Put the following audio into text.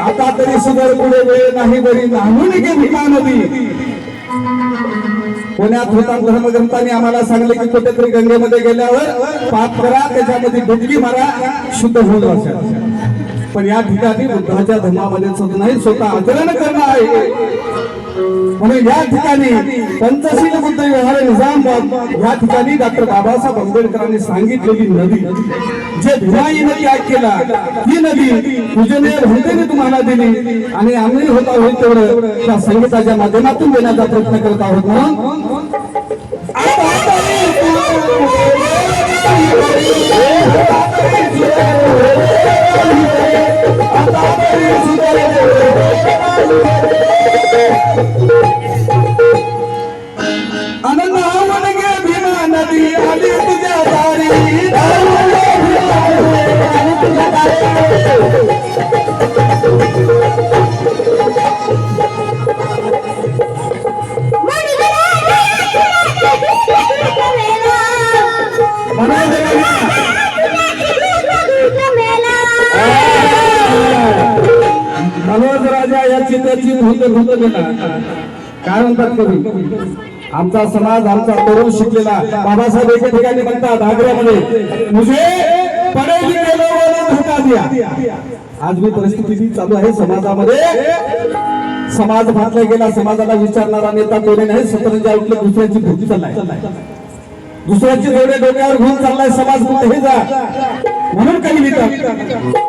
आता तरी सुधार पुढे वेळ नाही बरी नाहून गे भीमा नदी. पुण्यात होता धर्मग्रंथांनी आम्हाला सांगले की कुठेतरी गंगेमध्ये गेल्यावर पाप करा, त्याच्यामध्ये डुबकी मारा, शुद्ध होऊन वाचा. पण या ठिकाणी बुद्धाच्या धर्मामध्ये नाही, स्वतः आचरण करणं आहे. म्हणून या ठिकाणी पंचशील बुद्ध विहार निजामाबाद या ठिकाणी डॉक्टर बाबासाहेब आंबेडकरांनी सांगितलेली नदी, जे भीमाईने त्याग केला, ही नदी पूजनीय भक्तीने तुम्हाला दिली आणि आम्ही होता होईल तेवढं त्या संगीताच्या माध्यमातून देण्याचा प्रयत्न करत आहोत. म्हणून आनंद आवड गे भीमा नदी आली तुझ्या दारी. मनोज राजा या चित्राची भूत गेला. काय म्हणतात कवी, आमचा समाज आमचा तरुण शिकलेला बाबासाहेब एका ठिकाणी म्हणतात आग्र्यामध्ये, मुझे पढे लिखे लोगों ने धोखा दिया. आज मी परिस्थिती चालू आहे समाजामध्ये. समाज भातला गेला, समाजाला विचारणारा नेता कोणी नाही. सतरंजा उठले, दुसऱ्याची भूती चाललाय, दुसऱ्याची जोडे डोक्यावर घेऊन चाललाय समाज. कुठेही जा म्हणून काही लिहितात.